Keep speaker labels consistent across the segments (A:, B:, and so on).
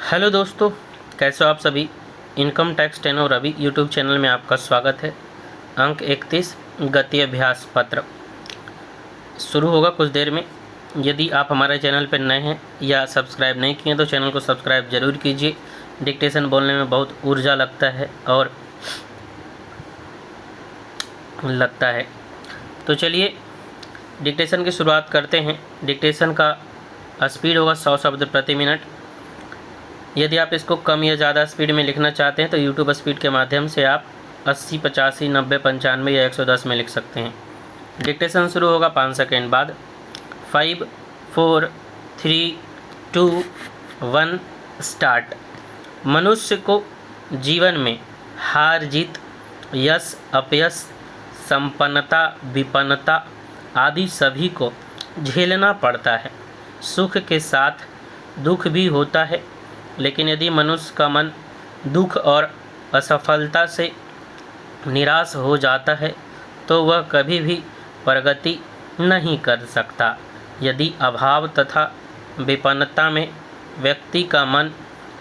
A: Hello दोस्तों, कैसे हो आप सभी। इनकम टैक्स टेनो रवि यूट्यूब चैनल में आपका स्वागत है। अंक 31 गति अभ्यास पत्र शुरू होगा कुछ देर में। यदि आप हमारे चैनल पर नए हैं या सब्सक्राइब नहीं किए तो चैनल को सब्सक्राइब जरूर कीजिए। डिक्टेशन बोलने में बहुत ऊर्जा लगता है। तो चलिए डिक्टेशन की शुरुआत करते हैं। डिक्टेशन का स्पीड होगा 100 शब्द प्रति मिनट। यदि आप इसको कम या ज़्यादा स्पीड में लिखना चाहते हैं तो यूट्यूब स्पीड के माध्यम से आप 80, 85, 90, 95 या 110 में लिख सकते हैं। डिक्टेशन शुरू होगा 5 सेकेंड बाद। 5, 4, 3, 2, 1 स्टार्ट। मनुष्य को जीवन में हार जीत, यश अपयश, संपन्नता विपन्नता आदि सभी को झेलना पड़ता है। सुख के साथ दुख भी होता है, लेकिन यदि मनुष्य का मन दुख और असफलता से निराश हो जाता है तो वह कभी भी प्रगति नहीं कर सकता। यदि अभाव तथा विपन्नता में व्यक्ति का मन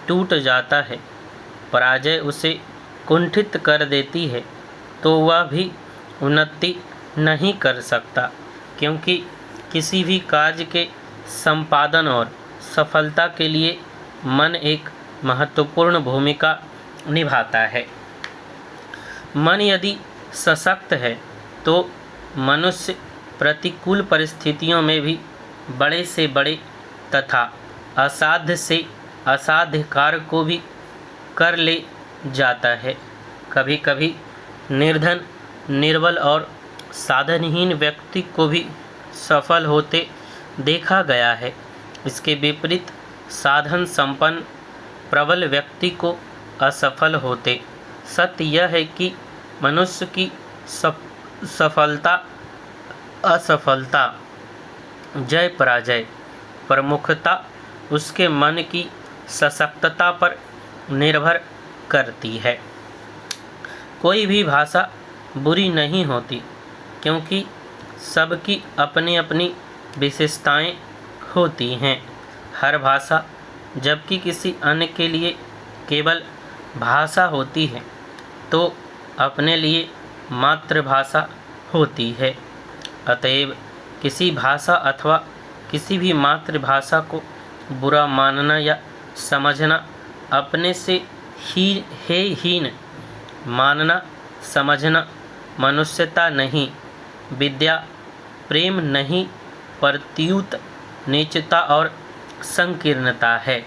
A: टूट जाता है, पराजय उसे कुंठित कर देती है, तो वह भी उन्नति नहीं कर सकता, क्योंकि किसी भी कार्य के संपादन और सफलता के लिए मन एक महत्वपूर्ण भूमिका निभाता है। मन यदि सशक्त है तो मनुष्य प्रतिकूल परिस्थितियों में भी बड़े से बड़े तथा असाध्य से असाध्य कार्य को भी कर ले जाता है। कभी कभी निर्धन, निर्बल और साधनहीन व्यक्ति को भी सफल होते देखा गया है। इसके विपरीत साधन संपन्न प्रबल व्यक्ति को असफल होते। सत्य यह है कि मनुष्य की सफलता असफलता, जय पराजय, प्रमुखता उसके मन की सशक्तता पर निर्भर करती है। कोई भी भाषा बुरी नहीं होती, क्योंकि सबकी अपनी अपनी विशेषताएं होती हैं। हर भाषा जबकि किसी अन्य के लिए केवल भाषा होती है, तो अपने लिए मातृभाषा होती है। अतएव किसी भाषा अथवा किसी भी मातृभाषा को बुरा मानना या समझना, अपने से हीन मानना समझना मनुष्यता नहीं, विद्या प्रेम नहीं, प्रत्युत नीचता और संकीर्णता है।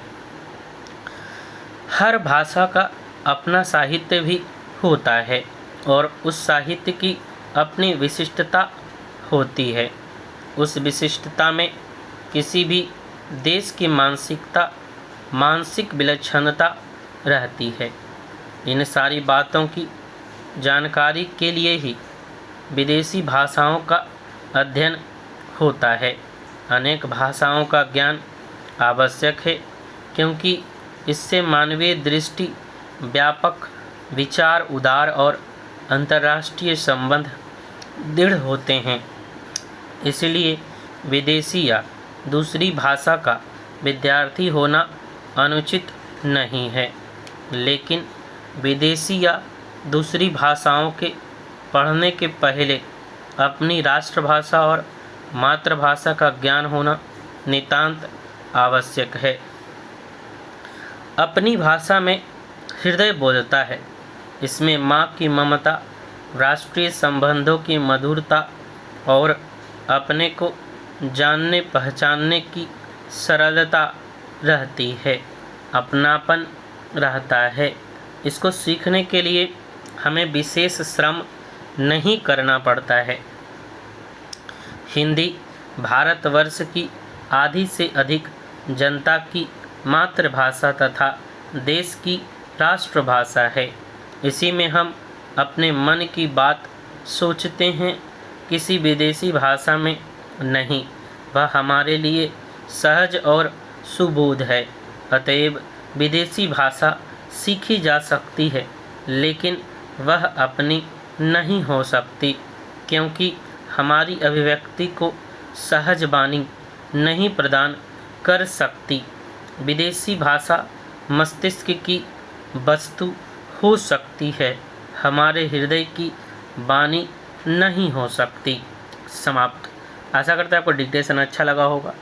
A: हर भाषा का अपना साहित्य भी होता है और उस साहित्य की अपनी विशिष्टता होती है। उस विशिष्टता में किसी भी देश की मानसिक विलक्षणता रहती है। इन सारी बातों की जानकारी के लिए ही विदेशी भाषाओं का अध्ययन होता है। अनेक भाषाओं का ज्ञान आवश्यक है, क्योंकि इससे मानवीय दृष्टि, व्यापक विचार, उदार और अंतर्राष्ट्रीय संबंध दृढ़ होते हैं। इसलिए विदेशी या दूसरी भाषा का विद्यार्थी होना अनुचित नहीं है, लेकिन विदेशी या दूसरी भाषाओं के पढ़ने के पहले अपनी राष्ट्रभाषा और मातृभाषा का ज्ञान होना नितांत आवश्यक है। अपनी भाषा में हृदय बोलता है। इसमें माँ की ममता, राष्ट्रीय संबंधों की मधुरता और अपने को जानने पहचानने की सरलता रहती है, अपनापन रहता है। इसको सीखने के लिए हमें विशेष श्रम नहीं करना पड़ता है। हिंदी भारतवर्ष की आधी से अधिक जनता की मातृभाषा तथा देश की राष्ट्रभाषा है। इसी में हम अपने मन की बात सोचते हैं, किसी विदेशी भाषा में नहीं। वह हमारे लिए सहज और सुबोध है। अतएव विदेशी भाषा सीखी जा सकती है, लेकिन वह अपनी नहीं हो सकती, क्योंकि हमारी अभिव्यक्ति को सहज वाणी नहीं प्रदान कर सकती। विदेशी भाषा मस्तिष्क की वस्तु हो सकती है, हमारे हृदय की वाणी नहीं हो सकती। समाप्त। आशा करते हैं आपको डिक्टेशन अच्छा लगा होगा।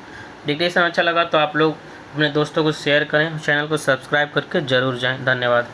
A: डिक्टेशन अच्छा लगा तो आप लोग अपने दोस्तों को शेयर करें, चैनल को सब्सक्राइब करके ज़रूर जाएं। धन्यवाद।